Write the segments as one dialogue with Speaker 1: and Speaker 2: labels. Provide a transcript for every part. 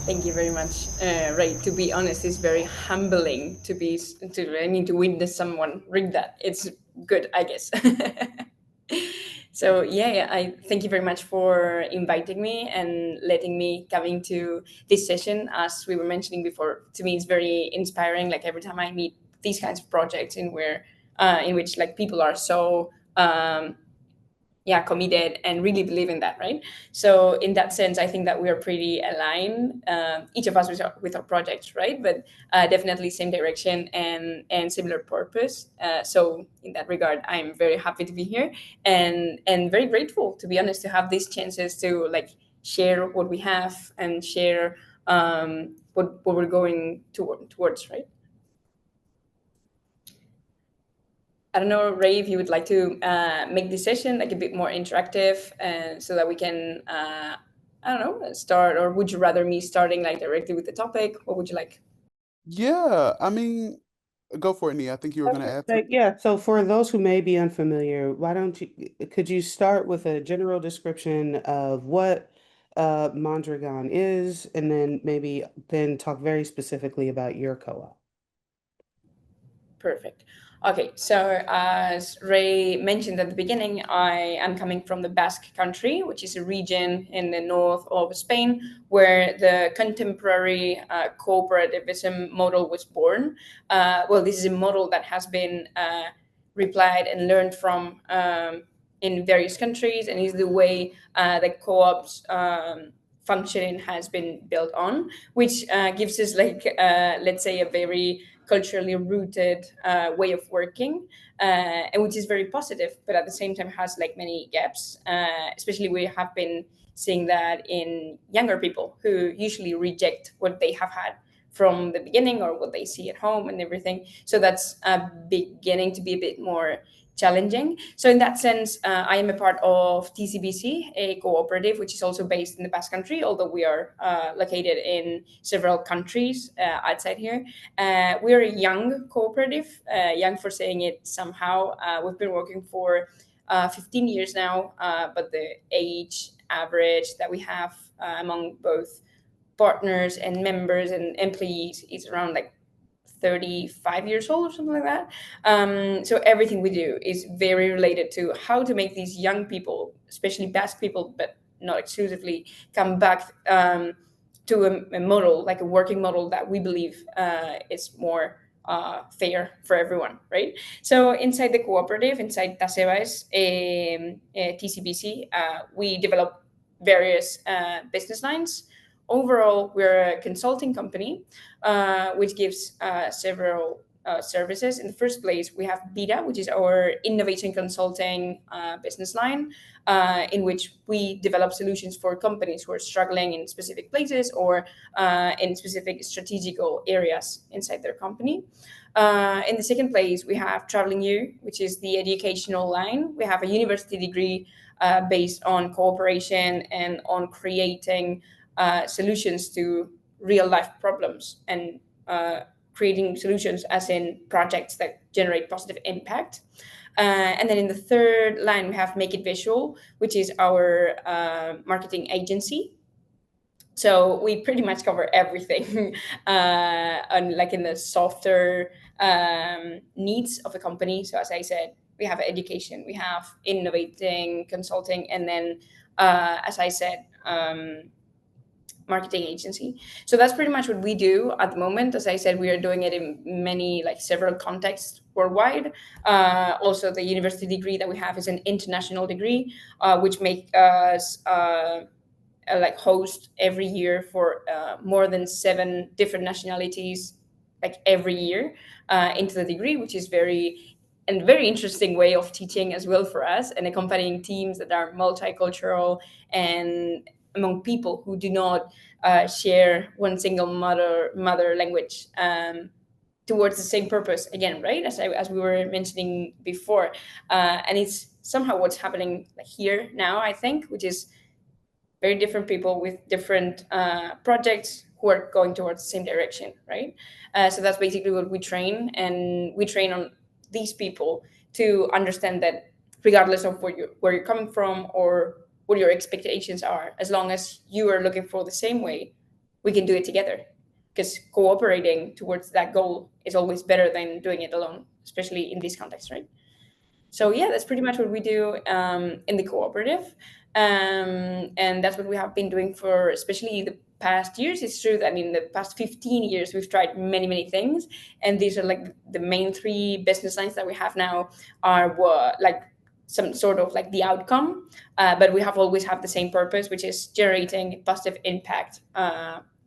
Speaker 1: Thank you very much, Ray. To be honest, it's very humbling to witness someone read that. It's good, I guess. So yeah, I thank you very much for inviting me and letting me come into this session. As we were mentioning before, to me, it's very inspiring. Like every time I meet these kinds of projects in which like people are so yeah, committed and really believe in that, right? So in that sense, I think that we are pretty aligned, each of us with our projects, right? But definitely same direction and similar purpose. So in that regard, I'm very happy to be here and very grateful, to be honest, to have these chances to like share what we have and share what we're going towards, right? I don't know, Ray, if you would like to make this session like a bit more interactive, so that we can, I don't know, start, or would you rather me starting like directly with the topic? What would you like?
Speaker 2: Yeah, I mean, go for it, Nia. I think you were going to
Speaker 3: Okay.
Speaker 2: add
Speaker 3: Like,
Speaker 2: something.
Speaker 3: yeah, so for those who may be unfamiliar, why don't you, could you start with a general description of what Mondragon is, and then maybe then talk very specifically about your co-op?
Speaker 1: Perfect. Okay, so as Ray mentioned at the beginning, I am coming from the Basque Country, which is a region in the north of Spain where the contemporary cooperativism model was born. Well, this is a model that has been replied and learned from in various countries, and is the way that co-ops functioning has been built on, which gives us like let's say a very culturally rooted way of working, and which is very positive, but at the same time has like many gaps. Especially we have been seeing that in younger people who usually reject what they have had from the beginning or what they see at home and everything. So that's beginning to be a bit more challenging. So in that sense, I am a part of TZBZ, a cooperative which is also based in the Basque Country, although we are located in several countries outside here. We're a young cooperative, young for saying it somehow. We've been working for 15 years now, but the age average that we have among both partners and members and employees is around like 35 years old or something like that. So everything we do is very related to how to make these young people, especially Basque people, but not exclusively, come back to a model, like a working model that we believe is more fair for everyone, right? So inside the cooperative, inside Tazebaez, TCBC, we develop various business lines. Overall, we're a consulting company which gives several services. In the first place, we have BITA, which is our innovation consulting business line, in which we develop solutions for companies who are struggling in specific places or in specific strategical areas inside their company. In the second place, we have Traveling You, which is the educational line. We have a university degree based on cooperation and on creating solutions to real life problems and creating solutions as in projects that generate positive impact. And then in the third line, we have Make It Visual, which is our marketing agency. So we pretty much cover everything on like in the softer needs of a company. So as I said, we have education, we have innovating consulting, and then as I said, marketing agency. So that's pretty much what we do at the moment. As I said, we are doing it in many, like several contexts worldwide. Also, the university degree that we have is an international degree, which make us like host every year for more than 7 different nationalities, like every year into the degree, which is very interesting way of teaching as well for us, and accompanying teams that are multicultural and among people who do not share one single mother language, towards the same purpose again, right? As we were mentioning before, and it's somehow what's happening here now, I think, which is very different people with different projects who are going towards the same direction, right? So that's basically what we train, and we train on these people to understand that regardless of where you're coming from or what your expectations are, as long as you are looking for the same way, we can do it together, because cooperating towards that goal is always better than doing it alone, especially in this context, right? So yeah, that's pretty much what we do in the cooperative, and that's what we have been doing for especially the past years. It's true that in the past 15 years we've tried many things, and these are like the main three business lines that we have now are what, like some sort of like the outcome, but we have always had the same purpose, which is generating positive impact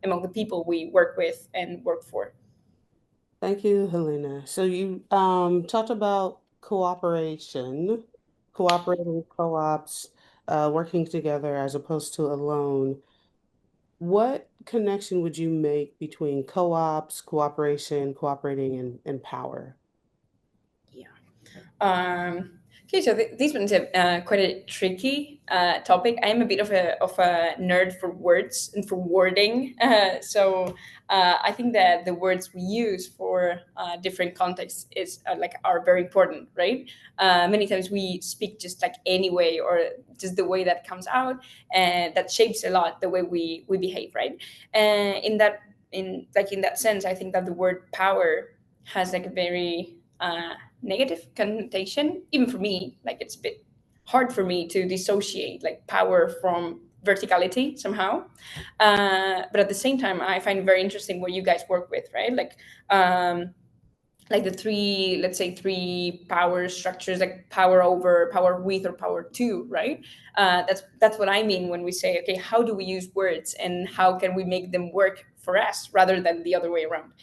Speaker 1: among the people we work with and work for.
Speaker 3: Thank you, Helena. So you talked about cooperation, cooperating co-ops, working together as opposed to alone. What connection would you make between co-ops, cooperation, cooperating, and power?
Speaker 1: Yeah. Okay, so this one's quite a tricky topic. I am a bit of a nerd for words and for wording. I think that the words we use for different contexts are very important, right? Many times we speak just like anyway, or just the way that comes out, and that shapes a lot the way we behave, right? And in that sense, I think that the word power has like a very negative connotation. Even for me, like it's a bit hard for me to dissociate like power from verticality somehow. But at the same time, I find it very interesting what you guys work with, right? Like the three, let's say three power structures, like power over, power with, or power to, right? That's what I mean when we say, okay, how do we use words and how can we make them work for us rather than the other way around?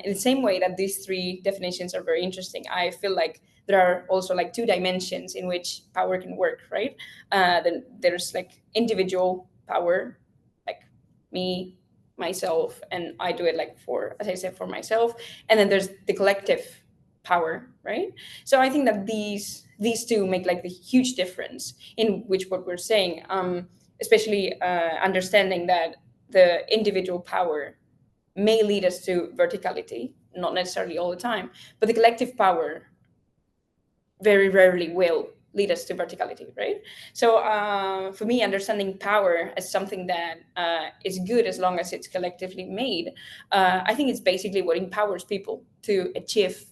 Speaker 1: In the same way that these three definitions are very interesting, I feel like there are also like two dimensions in which power can work, right? Then there's like individual power, like me, myself, and I do it like for, as I said, for myself. And then there's the collective power, right? So I think that these two make like the huge difference in which what we're saying, especially understanding that the individual power may lead us to verticality, not necessarily all the time, but the collective power very rarely will lead us to verticality, right? So for me, understanding power as something that is good as long as it's collectively made, I think it's basically what empowers people to achieve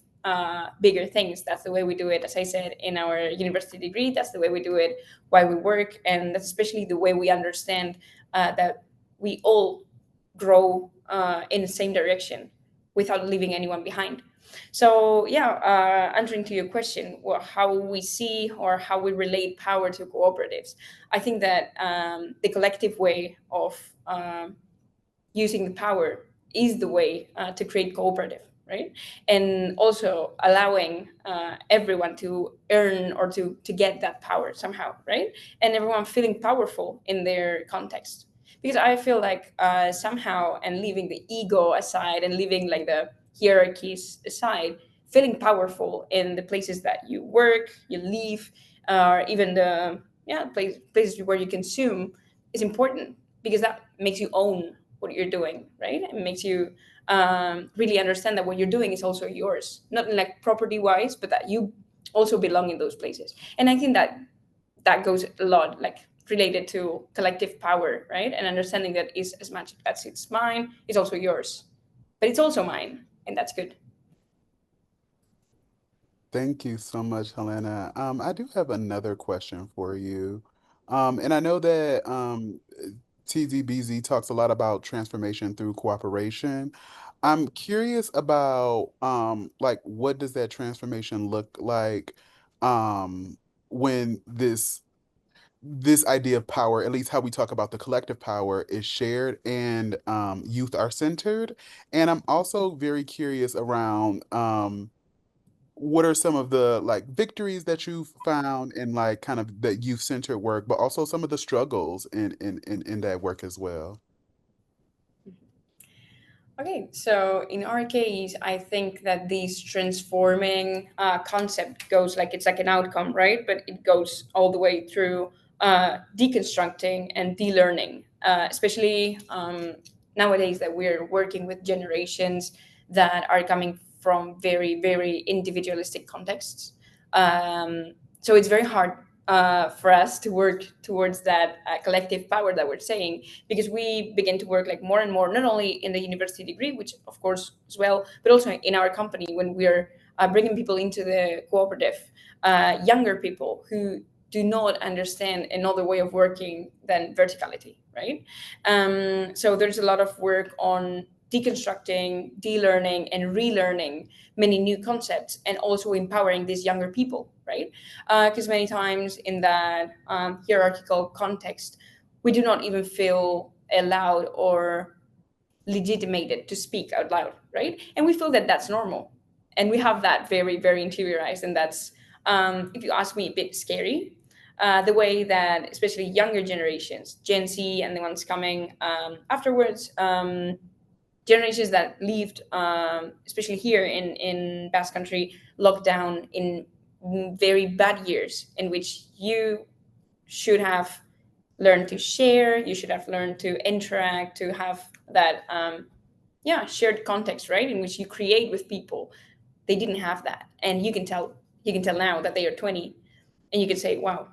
Speaker 1: bigger things. That's the way we do it, as I said, in our university degree. That's the way we do it while we work, and that's especially the way we understand that we all grow in the same direction without leaving anyone behind. So yeah, answering to your question, how we see or how we relate power to cooperatives, I think that the collective way of using the power is the way to create cooperative, right? And also allowing everyone to earn or to get that power somehow, right? And everyone feeling powerful in their context. Because I feel like somehow, and leaving the ego aside and leaving like the hierarchies aside, feeling powerful in the places that you work, you live, or even the places where you consume is important, because that makes you own what you're doing, right? It makes you really understand that what you're doing is also yours, not like property wise, but that you also belong in those places. And I think that that goes a lot like related to collective power, right? And understanding that is as much as it's mine, it's also yours, but it's also mine, and that's good.
Speaker 2: Thank you so much, Helena. I do have another question for you. And I know that TZBZ talks a lot about transformation through cooperation. I'm curious about like what does that transformation look like when this idea of power, at least how we talk about the collective power, is shared and youth are centered. And I'm also very curious around what are some of the like victories that you've found in like kind of the youth-centered work, but also some of the struggles in that work as well.
Speaker 1: Okay, so in our case, I think that this transforming concept goes like it's like an outcome, right? But it goes all the way through deconstructing and de-learning, especially nowadays that we're working with generations that are coming from very, very individualistic contexts. So it's very hard for us to work towards that collective power that we're saying, because we begin to work like more and more, not only in the university degree, which of course as well, but also in our company when we're bringing people into the cooperative, younger people who do not understand another way of working than verticality, right? So there's a lot of work on deconstructing, de-learning, and relearning many new concepts, and also empowering these younger people, right? Because many times in that hierarchical context, we do not even feel allowed or legitimated to speak out loud, right? And we feel that that's normal, and we have that very, very interiorized, and that's, if you ask me, a bit scary. The way that especially younger generations, Gen Z and the ones coming afterwards, generations that lived, especially here in Basque Country, locked down in very bad years, in which you should have learned to share, you should have learned to interact, to have that shared context, right, in which you create with people. They didn't have that, and you can tell now that they are 20, and you can say, wow,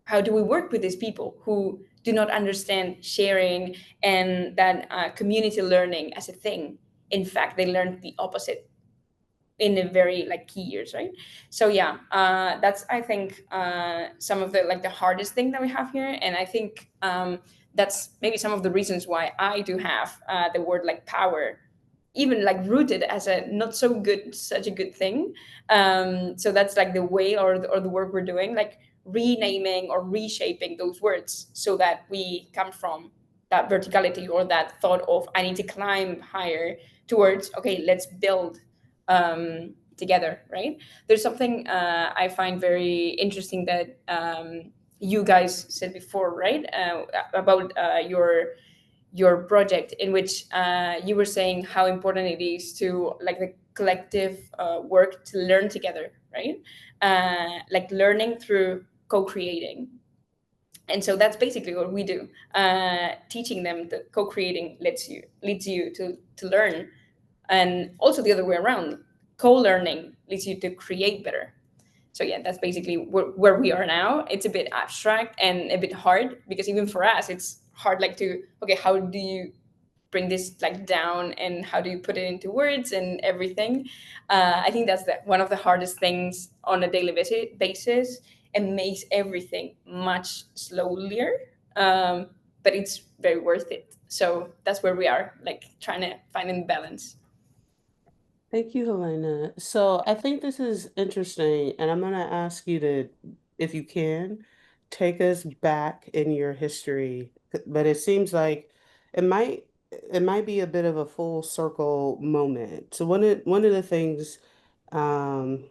Speaker 1: how do we work with these people who do not understand sharing and that community learning as a thing? In fact, they learned the opposite in a very like key years, right? So yeah, that's, I think, some of the like the hardest thing that we have here, and I think that's maybe some of the reasons why I do have the word like power even like rooted as a not so good, such a good thing. So that's like the way, or the work we're doing, like renaming or reshaping those words so that we come from that verticality, or that thought of I need to climb higher, towards okay, let's build together, right? There's something I find very interesting that you guys said before, right? About your project, in which you were saying how important it is to like the collective work to learn together, right? Like learning through co-creating. And so that's basically what we do, teaching them that co-creating leads you to learn, and also the other way around, co-learning leads you to create better. So yeah, that's basically where we are now. It's a bit abstract and a bit hard, because even for us it's hard, like to okay, how do you bring this like down, and how do you put it into words and everything. I think that's one of the hardest things on a daily basis, and makes everything much slower, but it's very worth it. So that's where we are, like trying to find a balance.
Speaker 3: Thank you, Helena. So I think this is interesting, and I'm going to ask you to, if you can, take us back in your history. But it seems like it might it might be a bit of a full circle moment. So one of the things um,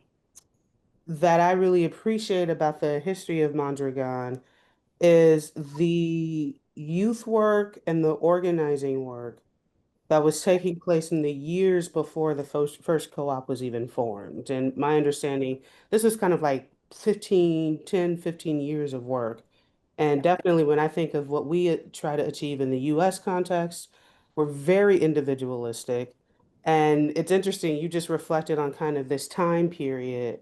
Speaker 3: that I really appreciate about the history of Mondragon is the youth work and the organizing work that was taking place in the years before the first co-op was even formed. And my understanding, this was kind of like 15 years of work. And definitely when I think of what we try to achieve in the US context, we're very individualistic. And it's interesting, you just reflected on kind of this time period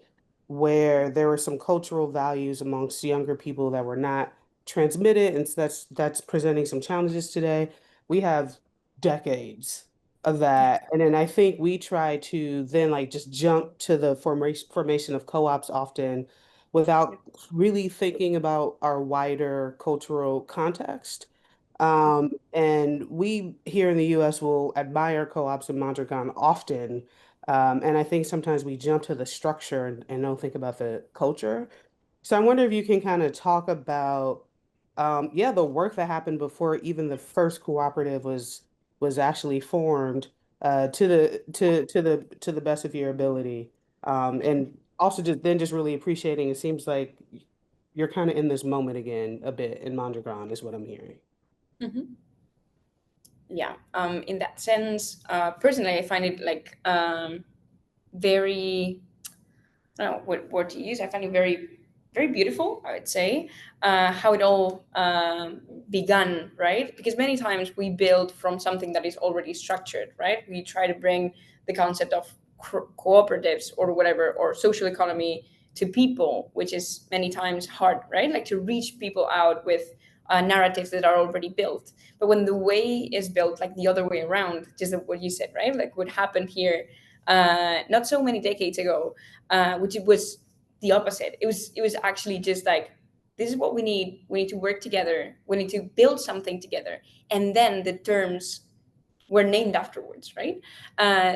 Speaker 3: where there were some cultural values amongst younger people that were not transmitted, and so that's presenting some challenges today. We have decades of that. And then I think we try to then like just jump to the formation of co-ops often without really thinking about our wider cultural context. And we here in the US will admire co-ops in Mondragon often. And I think sometimes we jump to the structure and don't think about the culture. So I wonder if you can kind of talk about, yeah, the work that happened before even the first cooperative was actually formed, to the best of your ability, and also just really appreciating. It seems like you're kind of in this moment again a bit in Mondragon, is what I'm hearing.
Speaker 1: Mhm. Yeah, in that sense, personally I find it like very, I don't know what word to use. I find it very, very beautiful, I would say, how it all begun, right? Because many times we build from something that is already structured, right? We try to bring the concept of cooperatives or whatever, or social economy, to people, which is many times hard, right? Like to reach people out with narratives that are already built. But when the way is built like the other way around, just what you said, right? Like what happened here not so many decades ago, which it was the opposite. It was actually just like, this is what we need. We need to work together. We need to build something together. And then the terms were named afterwards, right?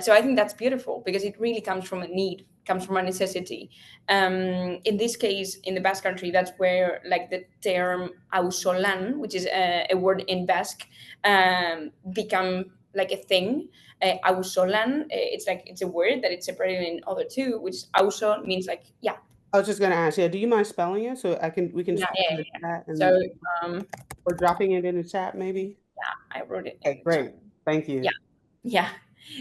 Speaker 1: So I think that's beautiful because it really comes from a need, comes from a necessity. In this case, in the Basque Country, that's where like the term auzolan, which is a word in Basque, become like a thing. Auzolan, it's a word that it's separated in other two, which auzo means like, yeah.
Speaker 3: I was just gonna ask, yeah, do you mind spelling it so we can
Speaker 1: Yeah,
Speaker 3: just put it
Speaker 1: yeah,
Speaker 3: in the
Speaker 1: yeah.
Speaker 3: chat
Speaker 1: So
Speaker 3: or dropping it in the chat maybe?
Speaker 1: I wrote it
Speaker 3: Okay,
Speaker 1: in the chat.
Speaker 3: great. Thank you.
Speaker 1: Yeah. Yeah.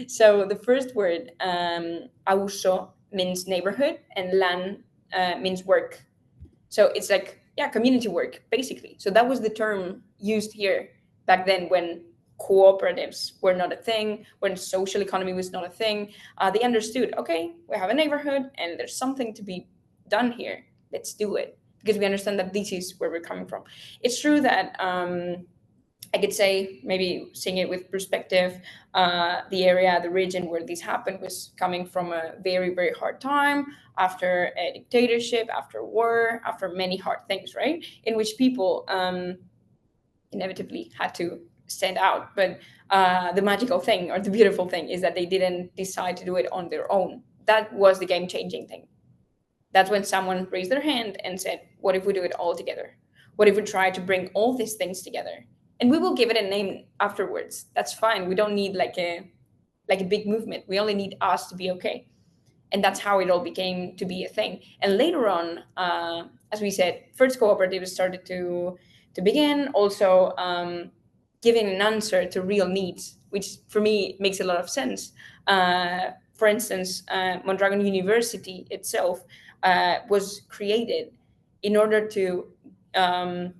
Speaker 1: So the first word, auso, means neighborhood, and lan means work. So it's like, yeah, community work, basically. So that was the term used here back then when cooperatives were not a thing, when social economy was not a thing. They understood, okay, we have a neighborhood and there's something to be done here. Let's do it. Because we understand that this is where we're coming from. It's true that I could say, maybe seeing it with perspective, the area, the region where this happened was coming from a very, very hard time after a dictatorship, after war, after many hard things, right? In which people inevitably had to stand out. But the magical thing or the beautiful thing is that they didn't decide to do it on their own. That was the game changing thing. That's when someone raised their hand and said, what if we do it all together? What if we try to bring all these things together? And we will give it a name afterwards. That's fine. We don't need like a big movement. We only need us to be okay. And that's how it all became to be a thing. And later on, as we said, first cooperatives started to begin also giving an answer to real needs, which for me makes a lot of sense. For instance, Mondragon University itself was created in order um,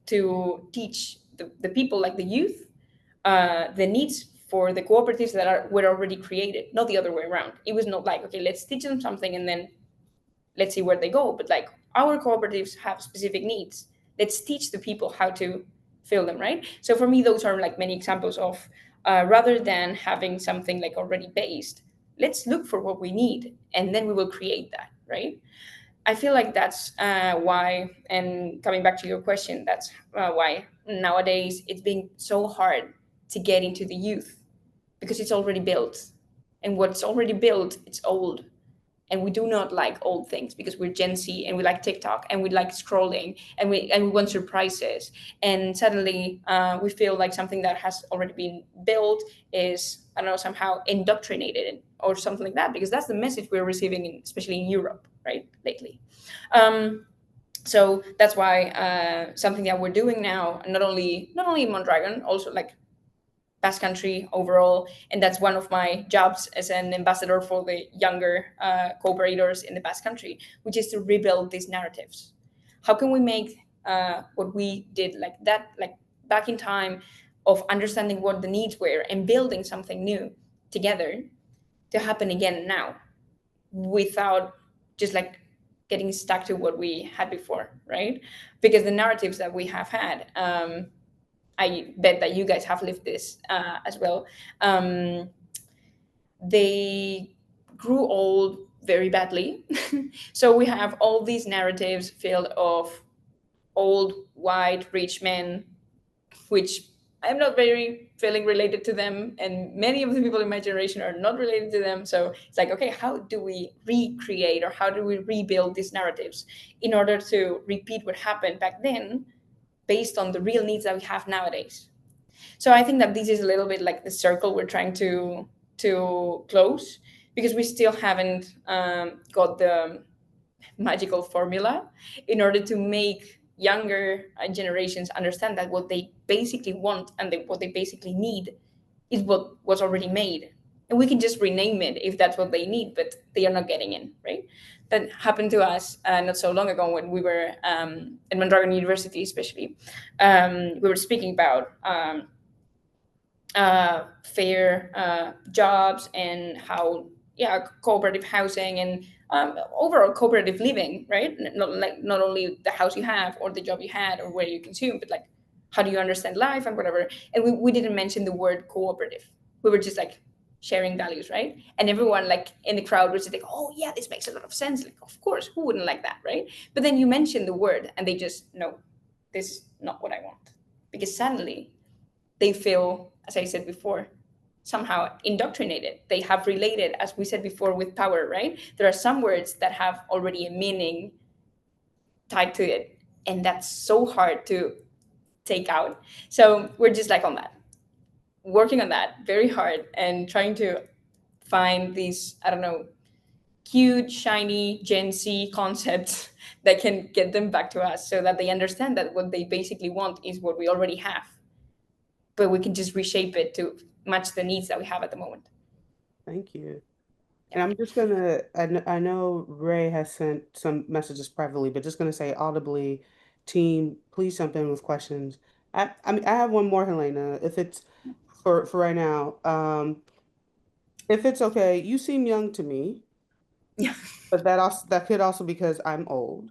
Speaker 1: to teach the people, like the youth, the needs for the cooperatives that were already created, not the other way around. It was not like, okay, let's teach them something and then let's see where they go, but like, our cooperatives have specific needs. Let's teach the people how to fill them, right? So for me, those are like many examples of rather than having something like already based, let's look for what we need and then we will create that, right? I feel like that's why, and coming back to your question, that's why nowadays it's been so hard to get into the youth because it's already built. And what's already built, it's old. And we do not like old things because we're Gen Z and we like TikTok and we like scrolling and we want surprises. And suddenly we feel like something that has already been built is, I don't know, somehow indoctrinated or something like that, because that's the message we're receiving, especially in Europe, right, lately. So that's why something that we're doing now, not only in Mondragon, also like Basque Country overall, and that's one of my jobs as an ambassador for the younger cooperators in the Basque Country, which is to rebuild these narratives. How can we make what we did like that, like back in time, of understanding what the needs were and building something new together, to happen again now, without just like getting stuck to what we had before, right? Because the narratives that we have had, I bet that you guys have lived this as well. They grew old very badly. So we have all these narratives filled of old, white, rich men, which I'm not very feeling related to them. And many of the people in my generation are not related to them. So it's like, okay, how do we recreate or how do we rebuild these narratives in order to repeat what happened back then based on the real needs that we have nowadays? So I think that this is a little bit like the circle we're trying to close, because we still haven't got the magical formula in order to make younger generations understand that what they basically want and what they basically need is what was already made. And we can just rename it if that's what they need, but they are not getting in, right? That happened to us not so long ago when we were at Mondragon University, especially. We were speaking about fair jobs and how, yeah, cooperative housing and overall cooperative living, right? Not only the house you have or the job you had or where you consume, but like how do you understand life and whatever. And we didn't mention the word cooperative. We were just like sharing values, right? And everyone like in the crowd was just like, oh yeah, this makes a lot of sense. Like, of course, who wouldn't like that, right? But then you mention the word and they just, no, this is not what I want. Because suddenly they feel, as I said before, somehow indoctrinated. They have related, as we said before, with power, right? There are some words that have already a meaning tied to it. And that's so hard to take out. So we're just like on that, working on that very hard and trying to find these, I don't know, cute, shiny Gen Z concepts that can get them back to us so that they understand that what they basically want is what we already have, but we can just reshape it to match the needs that we have at the moment.
Speaker 3: Thank you. And I'm just gonna, I know Ray has sent some messages privately, but just gonna say audibly, team, please jump in with questions. I mean, I have one more, Helena, if it's for right now. If it's okay, you seem young to me,
Speaker 1: Yeah.
Speaker 3: but that could also because I'm old.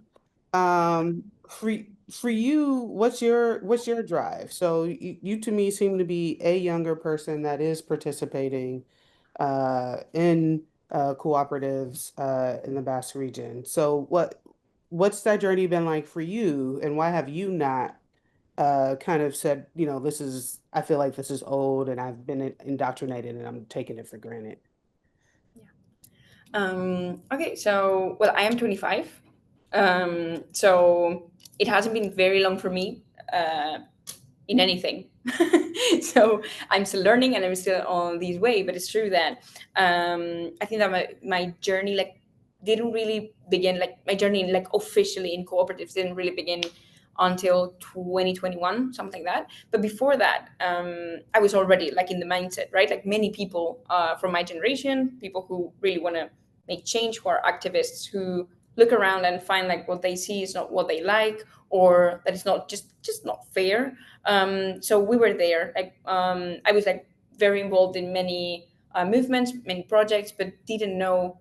Speaker 3: For you, what's your drive? So you to me seem to be a younger person that is participating in cooperatives in the Basque region. So what's that journey been like for you, and why have you not kind of said, this is, I feel like this is old and I've been indoctrinated and I'm taking it for granted.
Speaker 1: Okay, so, well, I am 25. So it hasn't been very long for me in anything. So I'm still learning and I'm still on this way, but it's true that I think that my journey like didn't really begin, like my journey like officially in cooperatives didn't really begin until 2021, something like that. But before that, I was already like in the mindset, right? Like many people from my generation, people who really want to make change, who are activists, who look around and find like what they see is not what they like, or that it's not just not fair. So we were there. Like I was like very involved in many movements, many projects, but didn't know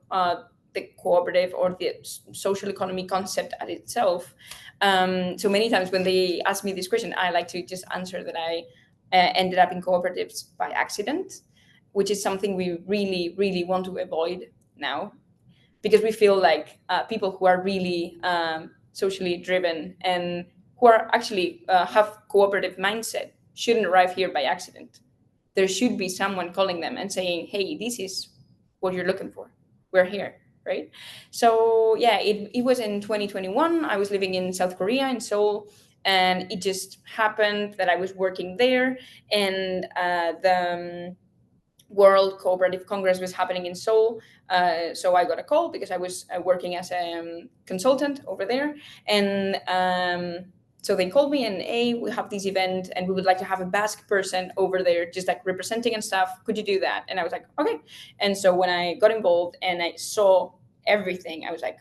Speaker 1: the cooperative or the social economy concept at itself. So many times when they ask me this question, I like to just answer that I ended up in cooperatives by accident, which is something we really, really want to avoid now, because we feel like people who are really socially driven and who are actually have cooperative mindset shouldn't arrive here by accident. There should be someone calling them and saying, hey, this is what you're looking for, we're here, right? So yeah, it was in 2021. I was living in South Korea, in Seoul, and it just happened that I was working there, and the World Cooperative Congress was happening in Seoul. So I got a call because I was working as a consultant over there. And so they called me and, hey, we have this event and we would like to have a Basque person over there, just like representing and stuff. Could you do that? And I was like, okay. And so when I got involved and I saw everything, I was like,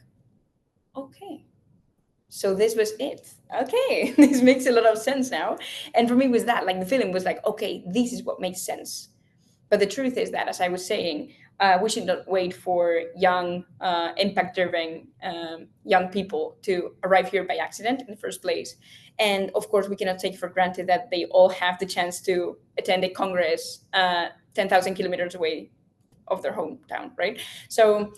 Speaker 1: okay. So this was it. Okay, this makes a lot of sense now. And for me, was that like the feeling was like, okay, this is what makes sense. But the truth is that, as I was saying, we should not wait for young, impact-driven young people to arrive here by accident in the first place. And of course, we cannot take for granted that they all have the chance to attend a congress 10,000 kilometers away of their hometown, right? So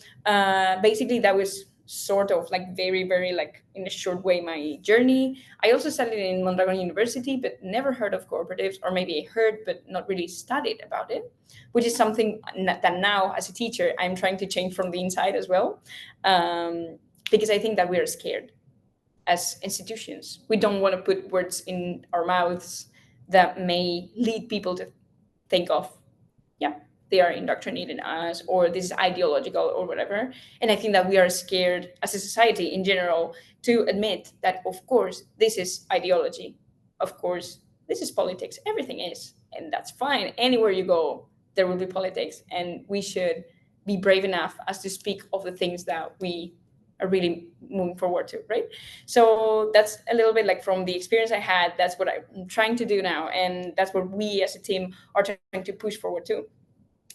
Speaker 1: basically, that was sort of like very, very like in a short way my journey. I also studied in Mondragon University, but never heard of cooperatives, or maybe I heard but not really studied about it, which is something that now as a teacher I'm trying to change from the inside as well, because I think that we are scared as institutions. We don't want to put words in our mouths that may lead people to think of, yeah, they are indoctrinating us, or this is ideological or whatever. And I think that we are scared as a society in general to admit that, of course, this is ideology. Of course, this is politics. Everything is. And that's fine. Anywhere you go, there will be politics. And we should be brave enough as to speak of the things that we are really moving forward to, right? So that's a little bit like from the experience I had. That's what I'm trying to do now. And that's what we as a team are trying to push forward to.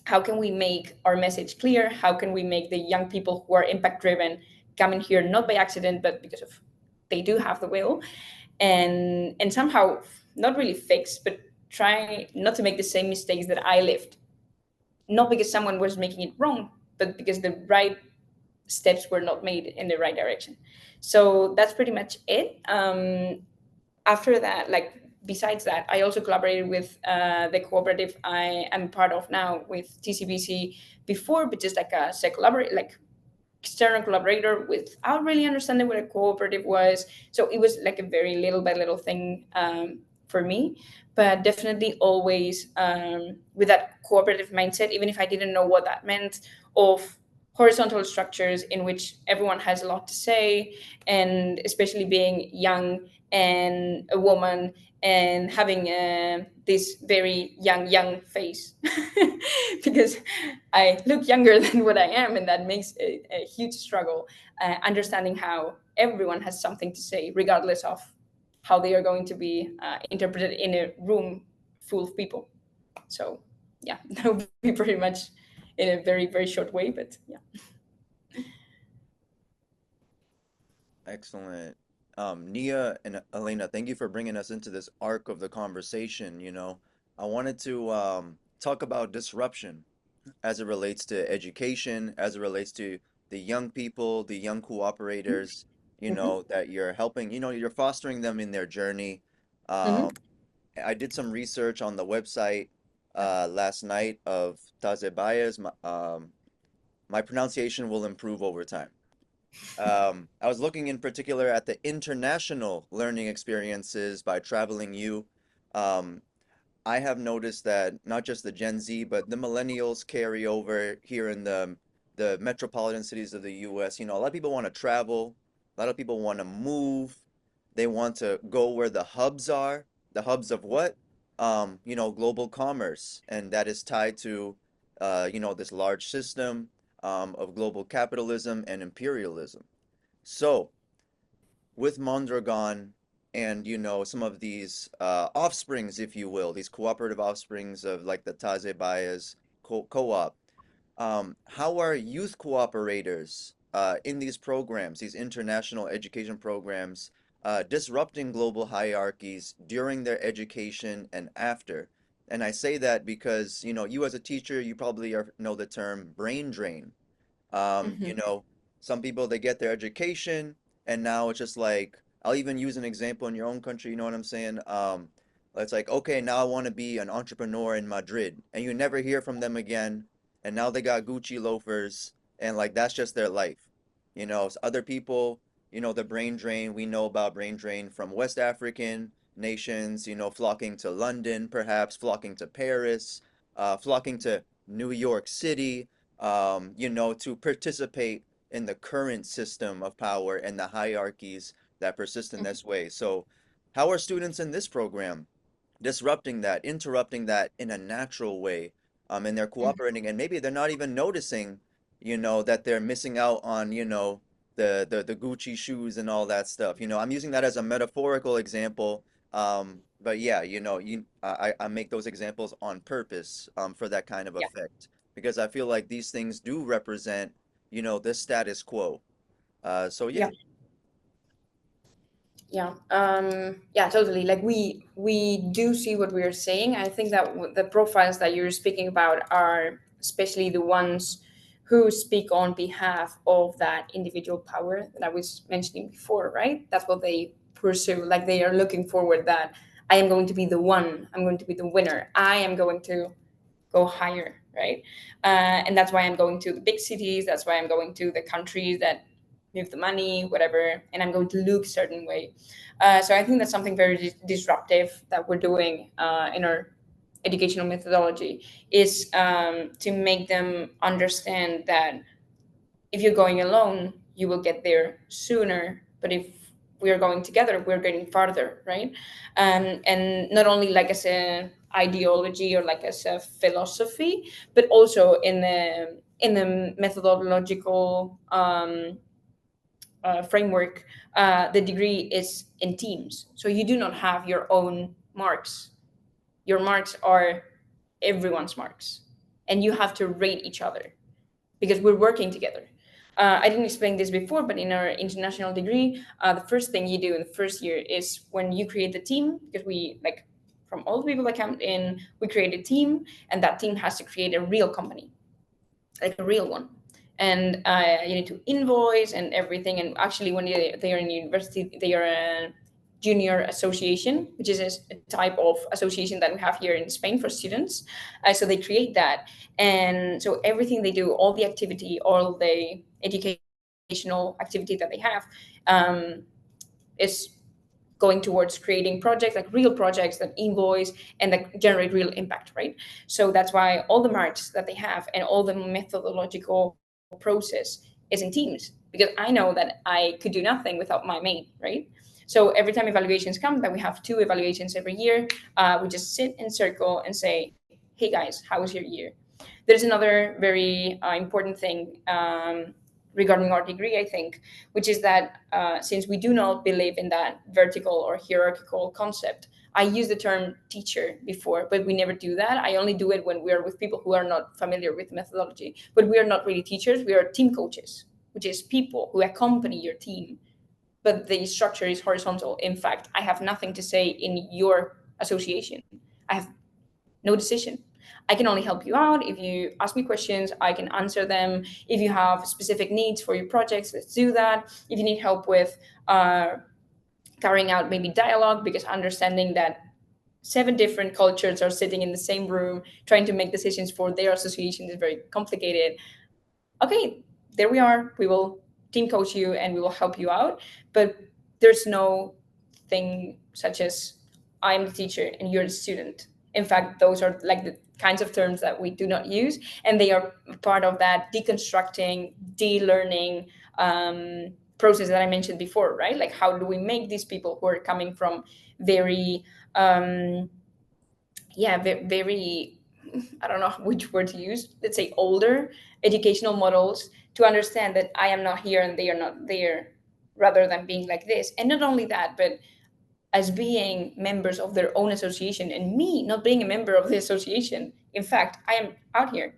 Speaker 1: how can we make our message clear? How can we make the young people who are impact driven come in here not by accident, but because of they do have the will, and somehow not really fix, but try not to make the same mistakes that I lived, not because someone was making it wrong, but because the right steps were not made in the right direction. So that's pretty much it. After that, like besides that, I also collaborated with the cooperative I am part of now with TZBZ before, but just like a collaborate, like external collaborator without really understanding what a cooperative was. So it was like a very little by little thing for me, but definitely always with that cooperative mindset, even if I didn't know what that meant, of horizontal structures in which everyone has a lot to say, and especially being young and a woman and having this very young face because I look younger than what I am, and that makes a huge struggle. Understanding how everyone has something to say, regardless of how they are going to be interpreted in a room full of people. So, yeah, that would be pretty much in a very short way, but yeah.
Speaker 4: Excellent. Nia and Elena, thank you for bringing us into this arc of the conversation. I wanted to talk about disruption as it relates to education, as it relates to the young people, the young cooperators,
Speaker 1: Mm-hmm.
Speaker 4: that you're helping, you're fostering them in their journey.
Speaker 1: Mm-hmm.
Speaker 4: Um, I did some research on the website last night of Tazebaez. My pronunciation will improve over time. I was looking in particular at the international learning experiences by Traveling You. Um, I have noticed that not just the Gen Z, but the millennials carry over here in the metropolitan cities of the US. A lot of people want to travel, a lot of people want to move. They want to go where the hubs are. The hubs of what? Global commerce, and that is tied to this large system of global capitalism and imperialism. So, with Mondragon and some of these offsprings, if you will, these cooperative offsprings of like the Tazebaez co-op, how are youth cooperators in these programs, these international education programs, disrupting global hierarchies during their education and after? And I say that because, you as a teacher, you probably know the term brain drain. Um, you
Speaker 1: Mm-hmm.
Speaker 4: know, some people they get their education and now it's just like I'll even use an example in your own country, you know what I'm saying? It's like, okay, now I want to be an entrepreneur in Madrid, and you never hear from them again, and now they got Gucci loafers, and like that's just their life. Other people, the brain drain, we know about brain drain from West African nations, flocking to London, perhaps flocking to Paris, flocking to New York City, to participate in the current system of power and the hierarchies that persist in this way. So, how are students in this program disrupting that, interrupting that in a natural way? And they're
Speaker 1: Mm-hmm.
Speaker 4: cooperating, and maybe they're not even noticing, that they're missing out on, the Gucci shoes and all that stuff. I'm using that as a metaphorical example. But yeah, I make those examples on purpose, for that kind of
Speaker 1: Yeah.
Speaker 4: effect because I feel like these things do represent, the status quo. So yeah.
Speaker 1: Yeah. Yeah, yeah, totally. Like we do see what we are saying. I think that the profiles that you're speaking about are especially the ones who speak on behalf of that individual power that I was mentioning before, right? That's what they pursue. Like they are looking forward that I am going to be the one, I'm going to be the winner, I am going to go higher, right? And that's why I'm going to the big cities. That's why I'm going to the countries that move the money, whatever, and I'm going to look a certain way. So I think that's something very disruptive that we're doing in our educational methodology is to make them understand that if you're going alone, you will get there sooner. But if we are going together, we're getting farther, right? And not only like as an ideology or like as a philosophy, but also in the methodological framework. The degree is in teams, so you do not have your own marks. Your marks are everyone's marks. and you have to rate each other because we're working together. I didn't explain this before, but in our international degree, the first thing you do in the first year is when you create the team, because we like from all the people that come in, we create a team, and that team has to create a real company, like a real one. And you need to invoice and everything. And actually, when they are in university, they are a junior association, which is a type of association that we have here in Spain for students. So they create that. And so everything they do, all the activity, all the educational activity that they have, is going towards creating projects, like real projects that invoice and that generate real impact, right? So that's why all the marks that they have and all the methodological process is in teams, because I know that I could do nothing without my mate, right? So every time evaluations come, that we have 2 evaluations every year, we just sit in circle and say, hey guys, how was your year? There's another very important thing regarding our degree, I think, which is that since we do not believe in that vertical or hierarchical concept, I used the term teacher before, but we never do that. I only do it when we are with people who are not familiar with methodology. But we are not really teachers, we are team coaches, which is people who accompany your team. But the structure is horizontal. In fact, I have nothing to say in your association. I have no decision. I can only help you out. If you ask me questions, I can answer them. If you have specific needs for your projects, let's do that. If you need help with carrying out maybe dialogue, because understanding that 7 different cultures are sitting in the same room trying to make decisions for their association is very complicated. Okay, there we are. We will team coach you and we will help you out. But there's no thing such as I'm the teacher and you're the student. In fact, those are like the kinds of terms that we do not use, and they are part of that deconstructing, de-learning process that I mentioned before, right? Like, how do we make these people who are coming from very, very, I don't know which word to use, let's say older educational models, to understand that I am not here and they are not there, rather than being like this. And not only that, but as being members of their own association, and me not being a member of the association. In fact, I am out here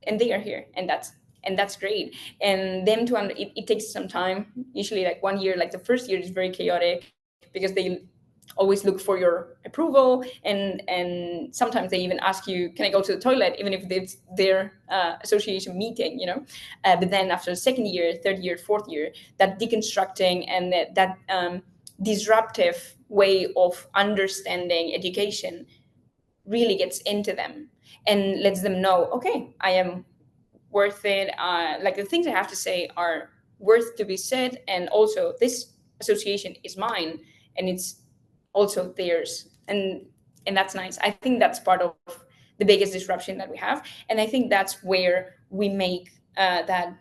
Speaker 1: and they are here, and that's great. And them to it takes some time, usually like 1 year. Like the first year is very chaotic because they always look for your approval, and sometimes they even ask you, can I go to the toilet, even if it's their association meeting, but then after the second year, third year, fourth year, that deconstructing and that disruptive way of understanding education really gets into them and lets them know, okay, I am worth it. Like the things I have to say are worth to be said, and also this association is mine, and it's also theirs, and that's nice. I think that's part of the biggest disruption that we have, and I think that's where we make that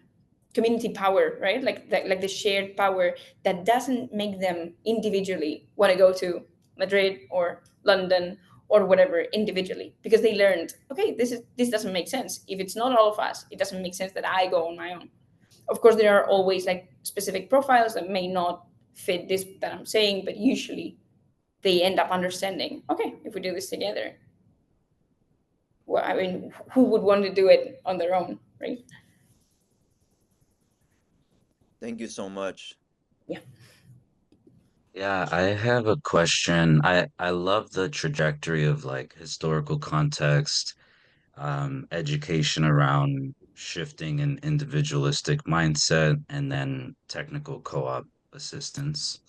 Speaker 1: community power, right? Like the shared power that doesn't make them individually want to go to Madrid or London or whatever individually, because they learned, okay, this doesn't make sense. If it's not all of us, it doesn't make sense that I go on my own. Of course, there are always like specific profiles that may not fit this that I'm saying, but usually they end up understanding, okay, if we do this together, well, I mean, who would want to do it on their own, right?
Speaker 4: Thank you so much.
Speaker 1: Yeah.
Speaker 5: Yeah, I have a question. I love the trajectory of like historical context, education around shifting an individualistic mindset, and then technical co-op assistance.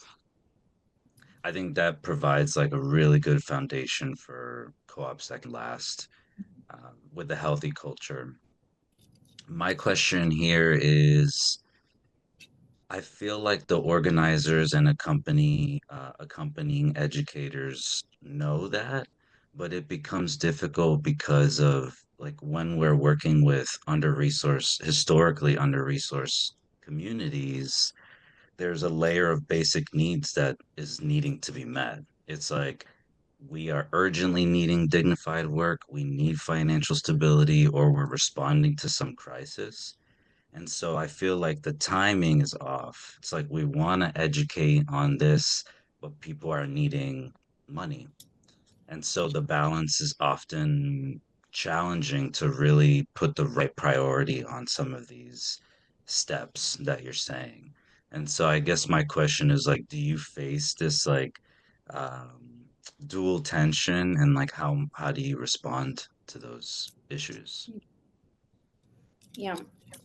Speaker 5: I think that provides like a really good foundation for co-ops that can last with a healthy culture. My question here is, I feel like the organizers and accompanying educators know that, but it becomes difficult because of like when we're working with historically under-resourced communities, there's a layer of basic needs that is needing to be met. It's like we are urgently needing dignified work, we need financial stability, or we're responding to some crisis. And so I feel like the timing is off. It's like we want to educate on this, but people are needing money. And so the balance is often challenging to really put the right priority on some of these steps that you're saying. And so I guess my question is like, do you face this like um, dual tension, and like how do you respond to those issues?
Speaker 1: Yeah.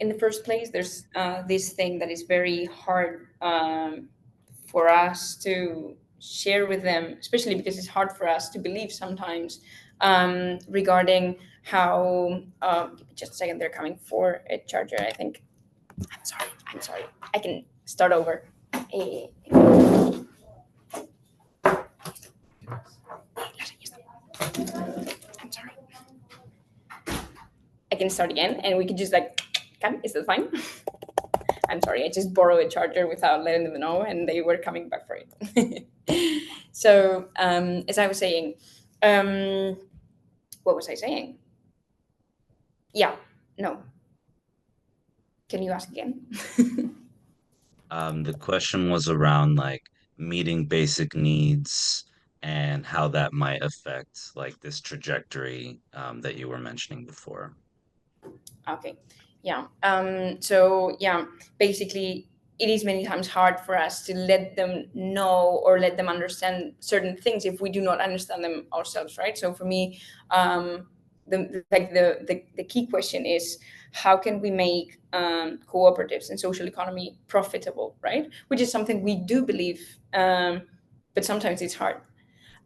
Speaker 1: In the first place, there's this thing that is very hard for us to share with them, especially because it's hard for us to believe sometimes regarding how. Give me just a second, they're coming for a charger, I think. I'm sorry. I can start over. Eh, I'm sorry. I can start again, and we can just like, is that fine? I'm sorry, I just borrowed a charger without letting them know, and they were coming back for it. So, as I was saying, what was I saying? Yeah, no. Can you ask again?
Speaker 5: The question was around like meeting basic needs and how that might affect like this trajectory that you were mentioning before.
Speaker 1: Okay. Yeah. So yeah, basically it is many times hard for us to let them know or let them understand certain things if we do not understand them ourselves, right? So for me, the key question is how can we make cooperatives and social economy profitable, right? Which is something we do believe, but sometimes it's hard.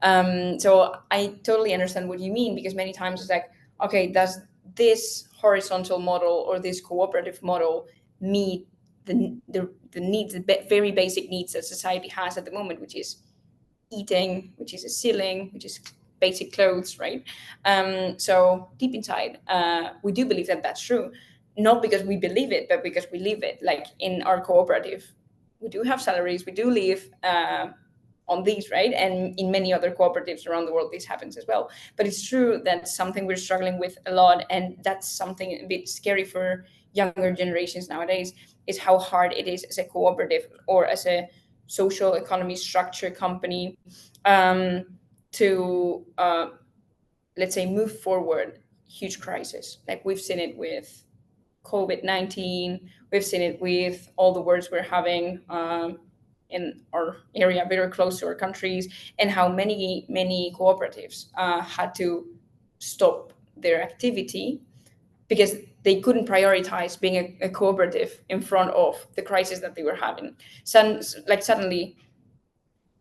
Speaker 1: So I totally understand what you mean, because many times it's like, okay, does this horizontal model or this cooperative model meet the needs, the very basic needs that society has at the moment, which is eating, which is a ceiling, which is basic clothes, right? So deep inside, we do believe that that's true, not because we believe it, but because we live it. Like in our cooperative, we do have salaries, we do live on these, right? And in many other cooperatives around the world, this happens as well. But it's true that something we're struggling with a lot, and that's something a bit scary for younger generations nowadays, is how hard it is as a cooperative or as a social economy structure company to, let's say, move forward huge crisis. Like we've seen it with COVID-19, we've seen it with all the wars we're having in our area, very close to our countries, and how many cooperatives had to stop their activity because they couldn't prioritize being a cooperative in front of the crisis that they were having. Suddenly,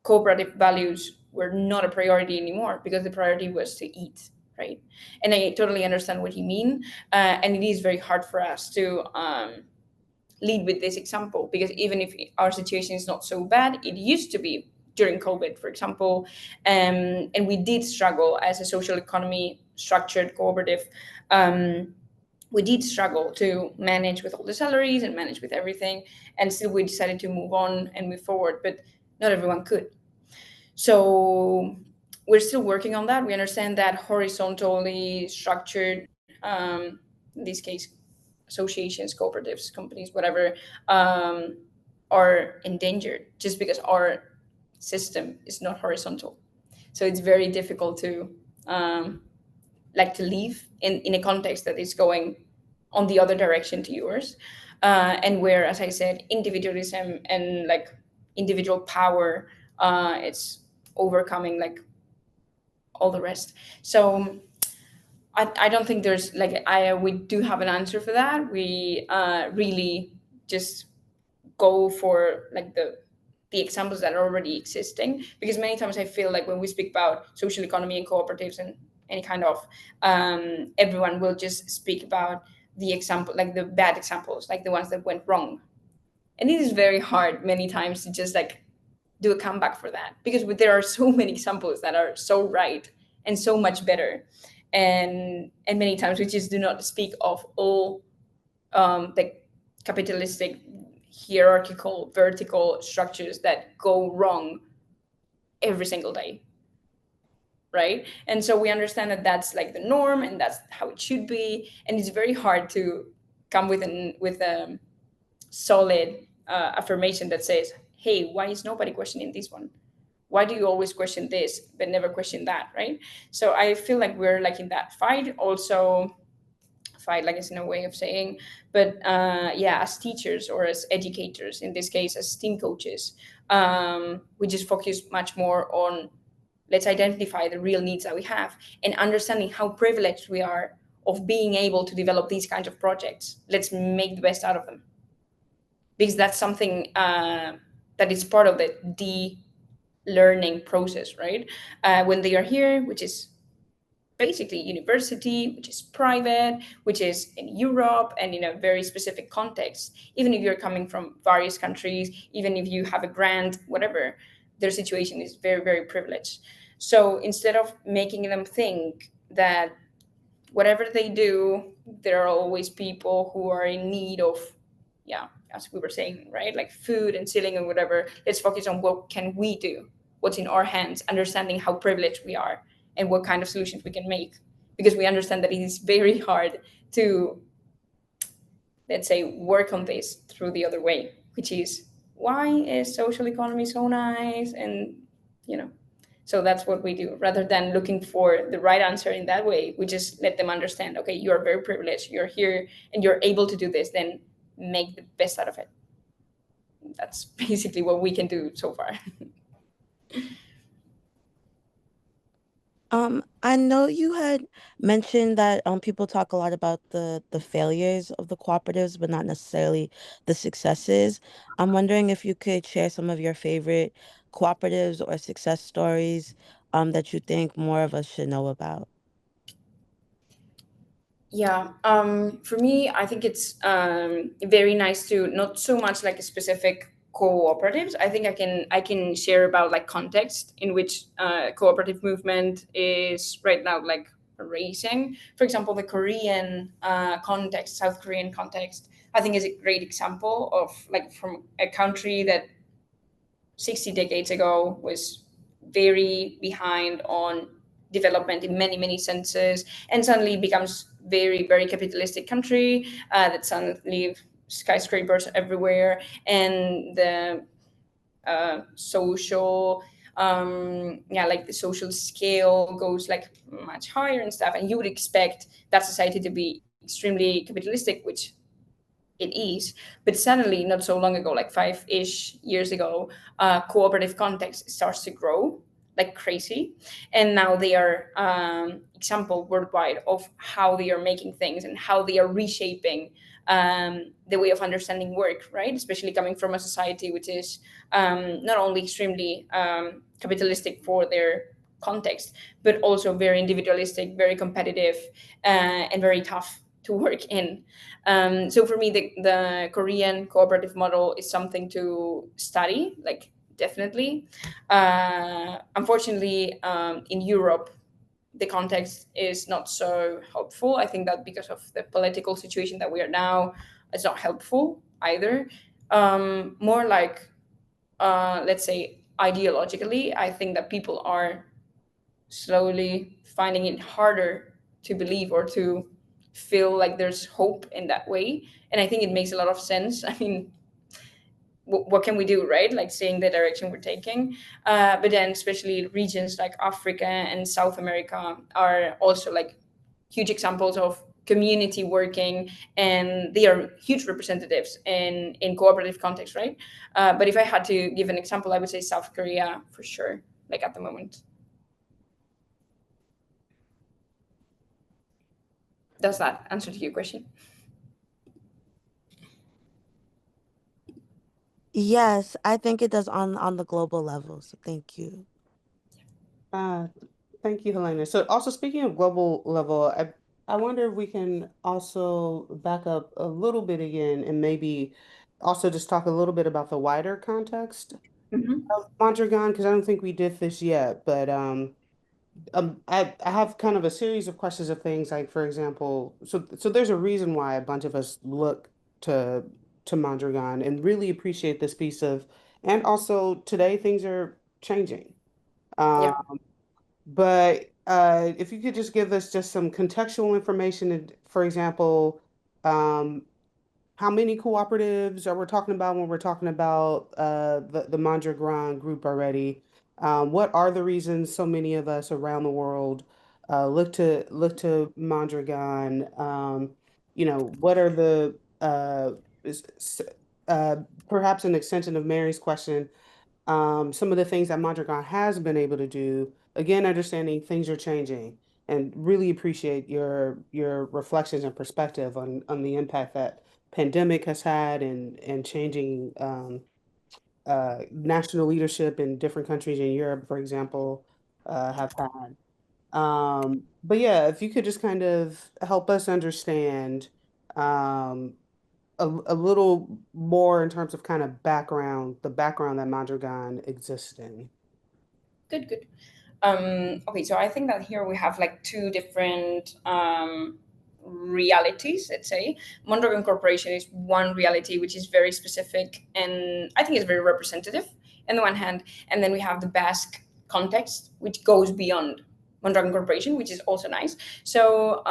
Speaker 1: cooperative values were not a priority anymore because the priority was to eat, right? And I totally understand what you mean, and it is very hard for us to lead with this example, because even if our situation is not so bad, it used to be during COVID, for example, and we did struggle as a social economy structured cooperative. We did struggle to manage with all the salaries and manage with everything, and still we decided to move on and move forward, but not everyone could. So we're still working on that. We understand that horizontally structured, in this case, associations, cooperatives, companies, whatever, are endangered just because our system is not horizontal. So it's very difficult to to live in a context that is going on the other direction to yours, and where, as I said, individualism and like individual power, it's overcoming like all the rest. So I don't think there's like we do have an answer for that. We really just go for like the examples that are already existing, because many times I feel like when we speak about social economy and cooperatives and any kind of, everyone will just speak about the example, like the bad examples, like the ones that went wrong, and it is very hard many times to just like do a comeback for that, because there are so many examples that are so right and so much better, and many times we just do not speak of all the capitalistic hierarchical vertical structures that go wrong every single day, right? And so we understand that that's like the norm and that's how it should be, and it's very hard to come with a solid affirmation that says, hey, why is nobody questioning this one? why do you always question this but never question that, right? So I feel like we're like in that fight also. Fight, like, is in a way of saying, but yeah, as teachers or as educators, in this case as team coaches, we just focus much more on, let's identify the real needs that we have and understanding how privileged we are of being able to develop these kinds of projects. Let's make the best out of them, because that's something that is part of the learning process, right? When they are here, which is basically university, which is private, which is in Europe and in a very specific context. Even if you're coming from various countries, even if you have a grant, whatever, their situation is very, very privileged. So instead of making them think that whatever they do, there are always people who are in need of, yeah, as we were saying, right? Like food and ceiling and whatever. Let's focus on what can we do, what's in our hands, understanding how privileged we are and what kind of solutions we can make. Because we understand that it is very hard to, let's say, work on this through the other way, which is why is social economy so nice? And, you know, so that's what we do. Rather than looking for the right answer in that way, we just let them understand, okay, you're very privileged, you're here and you're able to do this, then make the best out of it. That's basically what we can do so far.
Speaker 6: I know you had mentioned that people talk a lot about the failures of the cooperatives, but not necessarily the successes. I'm wondering if you could share some of your favorite cooperatives or success stories that you think more of us should know about.
Speaker 1: Yeah, for me, I think it's very nice to not so much like a specific cooperatives. I think I can share about like context in which cooperative movement is right now like raising. For example, the Korean context, South Korean context, I think is a great example of like from a country that 60 decades ago was very behind on development in many many senses, and suddenly becomes very very capitalistic country that suddenly skyscrapers everywhere, and the social yeah, like the social scale goes like much higher and stuff, and you would expect that society to be extremely capitalistic, which it is. But suddenly, not so long ago, like 5-ish years ago, cooperative context starts to grow like crazy, and now they are example worldwide of how they are making things and how they are reshaping the way of understanding work, right? Especially coming from a society which is not only extremely capitalistic for their context, but also very individualistic, very competitive, and very tough to work in. So for me, the Korean cooperative model is something to study, like definitely. Unfortunately, in Europe, the context is not so helpful. I think that because of the political situation that we are now, it's not helpful either. More like, let's say, ideologically, I think that people are slowly finding it harder to believe or to feel like there's hope in that way. And I think it makes a lot of sense. I mean, what can we do, right? Like seeing the direction we're taking. But then, especially regions like Africa and South America are also like huge examples of community working, and they are huge representatives in cooperative context, right? But if I had to give an example, I would say South Korea for sure, like at the moment. Does that answer to your question?
Speaker 6: Yes, I think it does on the global level. So thank you.
Speaker 3: Uh, Thank you, Helena. So also speaking of global level, I wonder if we can also back up a little bit again and maybe also just talk a little bit about the wider context
Speaker 1: Mm-hmm.
Speaker 3: of Mondragon, because I don't think we did this yet, but I have kind of a series of questions of things like, for example, so there's a reason why a bunch of us look to Mondragon and really appreciate this piece of, and also today things are changing.
Speaker 1: Yeah.
Speaker 3: But if you could just give us just some contextual information, for example, um, how many cooperatives are we talking about when we're talking about the Mondragon group already? What are the reasons so many of us around the world look to Mondragon? What are the is- s- uh, perhaps an extension of Mary's question, some of the things that Mondragon has been able to do, again, understanding things are changing, and really appreciate your reflections and perspective on the impact that pandemic has had and changing national leadership in different countries in Europe, for example, have had. But yeah, if you could just kind of help us understand um, a little more in terms of kind of background, the background that Mondragon exists in.
Speaker 1: Good. Okay, so I think that here we have like two different realities, let's say. Mondragon Corporation is one reality which is very specific and I think it's very representative on the one hand, and then we have the Basque context which goes beyond Mondragon Corporation, which is also nice. So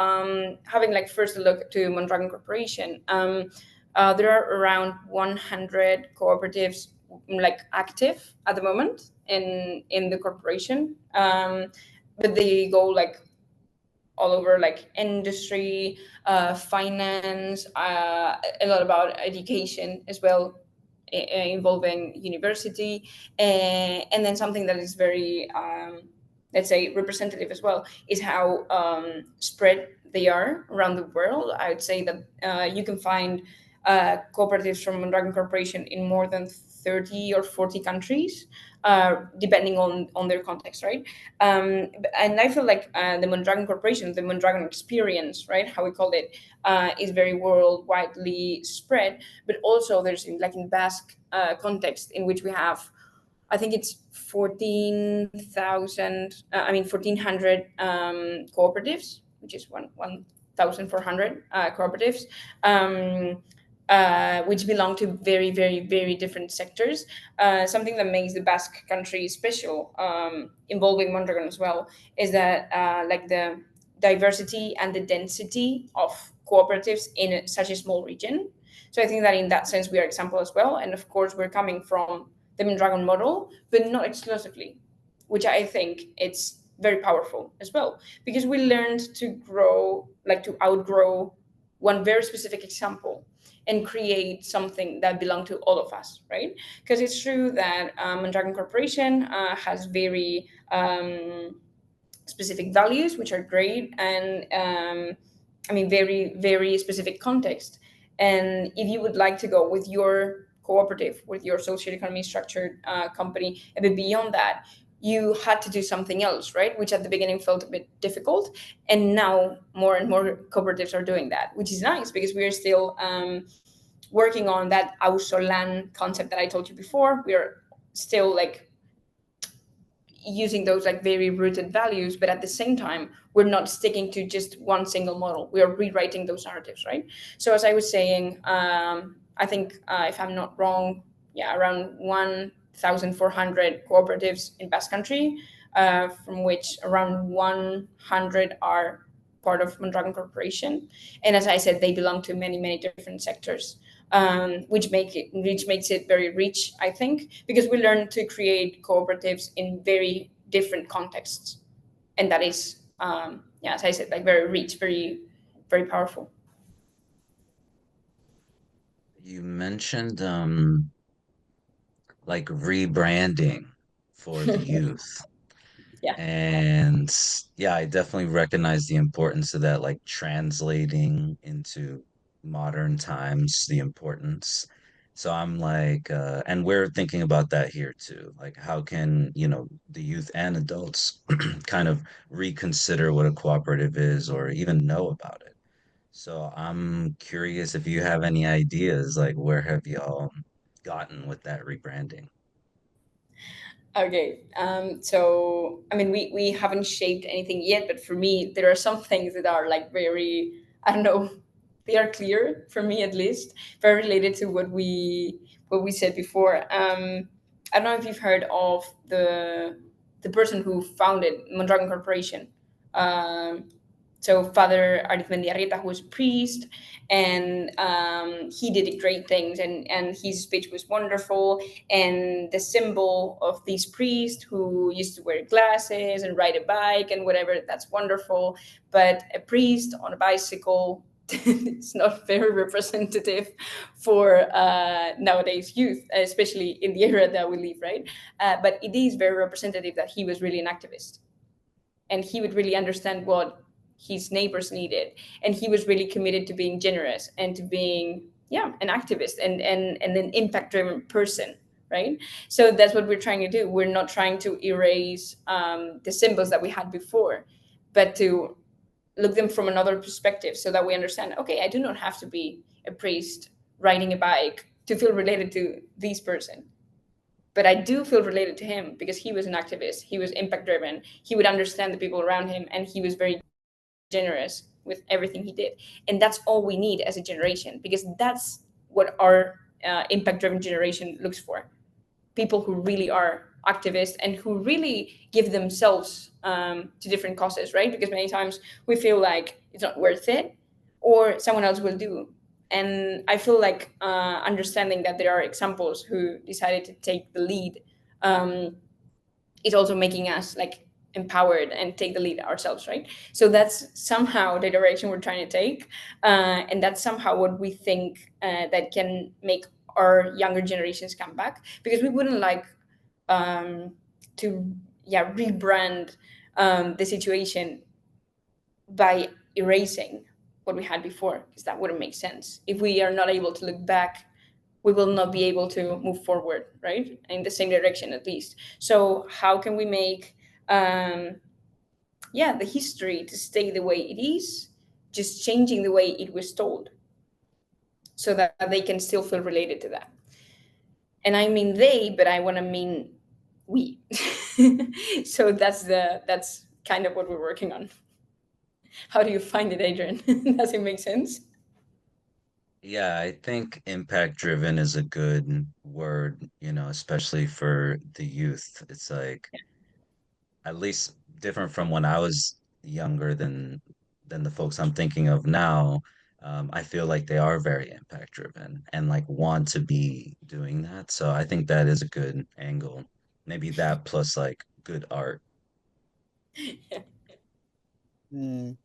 Speaker 1: having like first a look to Mondragon Corporation, there are around 100 cooperatives like active at the moment in the corporation, but they go like all over, like industry, finance, a lot about education as well, involving university, and then something that is very let's say representative as well is how spread they are around the world. I would say that you can find cooperatives from Mondragon Corporation in more than 30 or 40 countries, depending on their context, right? And I feel like the Mondragon Corporation, the Mondragon experience, right, how we call it, is very worldwidely spread. But also there's like in Basque context in which we have, I think it's 14,000, 1,400 cooperatives, which is 1,400 cooperatives, which belong to very, very, very different sectors. Something that makes the Basque Country special, involving Mondragon as well, is that like the diversity and the density of cooperatives in such a small region. So I think that in that sense we are example as well. And of course we're coming from the Mondragon model, but not exclusively, which I think it's very powerful as well, because we learned to grow, like to outgrow one very specific example and create something that belonged to all of us, right? Because it's true that Mondragon Corporation has very specific values, which are great, and very, very specific context. And if you would like to go with your cooperative, with your social economy structured company, a bit beyond that, you had to do something else, right? Which at the beginning felt a bit difficult. And now more and more cooperatives are doing that, which is nice because we are still working on that ausolan concept that I told you before. We are still like using those like very rooted values, but at the same time we're not sticking to just one single model. We are rewriting those narratives, right? So as I was saying, I think if I'm not wrong, yeah, around 1,400 cooperatives in Basque Country, from which around 100 are part of Mondragon Corporation, and as I said, they belong to many, many different sectors, which makes it very rich, I think, because we learn to create cooperatives in very different contexts, and that is, yeah, as I said, like very rich, very, very powerful.
Speaker 5: You mentioned like rebranding for the youth.
Speaker 1: Yeah.
Speaker 5: And yeah, I definitely recognize the importance of that, like translating into modern times, the importance. So I'm like, and we're thinking about that here too. Like, how can, the youth and adults kind of reconsider what a cooperative is or even know about it? So I'm curious if you have any ideas, like, where have y'all gotten with that rebranding?
Speaker 1: Okay. So we haven't shaped anything yet, but for me, there are some things that are like very, I don't know, they are clear for me at least, very related to what we said before. I don't know if you've heard of the person who founded Mondragon Corporation. Um, So Father Arizmendiarrieta, who was a priest, and he did great things, and his speech was wonderful. And the symbol of this priest who used to wear glasses and ride a bike and whatever, that's wonderful. But a priest on a bicycle, it's not very representative for nowadays youth, especially in the era that we live, right? But it is very representative that he was really an activist, and he would really understand what his neighbors needed, and he was really committed to being generous and to being, yeah, an activist and an impact driven person, right? So that's what we're trying to do. We're not trying to erase the symbols that we had before, but to look them from another perspective, so that we understand, okay, I do not have to be a priest riding a bike to feel related to this person, but I do feel related to him because he was an activist, he was impact driven, he would understand the people around him, and he was very generous with everything he did. And that's all we need as a generation, because that's what our impact driven generation looks for: people who really are activists and who really give themselves to different causes, right? Because many times we feel like it's not worth it, or someone else will do. And I feel like understanding that there are examples who decided to take the lead is also making us like empowered and take the lead ourselves, right? So that's somehow the direction we're trying to take, and that's somehow what we think that can make our younger generations come back, because we wouldn't like to, yeah, rebrand the situation by erasing what we had before, because that wouldn't make sense. If we are not able to look back, we will not be able to move forward, right, in the same direction at least. So how can we make yeah, the history to stay the way it is, just changing the way it was told, so that they can still feel related to that? And I mean they, but I want to mean we. So that's kind of what we're working on. How do you find it, Adrian? Does it make sense?
Speaker 5: Yeah, I think impact driven is a good word, especially for the youth. It's like at least different from when I was younger than the folks I'm thinking of now. I feel like they are very impact driven and like want to be doing that. So I think that is a good angle. Maybe that plus like good art.
Speaker 1: Yeah.
Speaker 2: Mm.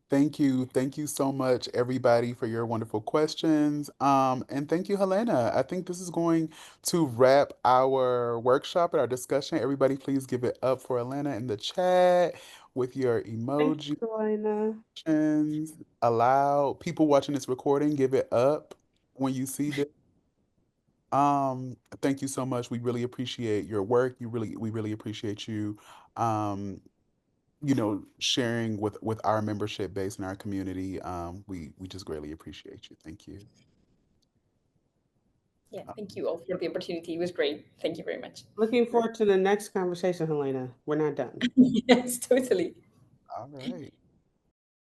Speaker 2: Thank you. Thank you so much, everybody, for your wonderful questions. And thank you, Helena. I think this is going to wrap our workshop and our discussion. Everybody, please give it up for Helena in the chat with your
Speaker 3: Thanks,
Speaker 2: emojis.
Speaker 3: Elena.
Speaker 2: Allow people watching this recording, give it up when you see this. Thank you so much. We really appreciate your work. We really appreciate you. Um, sharing with our membership base and our community. We just greatly appreciate you. Thank you.
Speaker 1: Yeah, thank you all for the opportunity. It was great. Thank you very much.
Speaker 3: Looking forward to the next conversation, Helena. We're not done.
Speaker 1: Yes, totally.
Speaker 2: All right.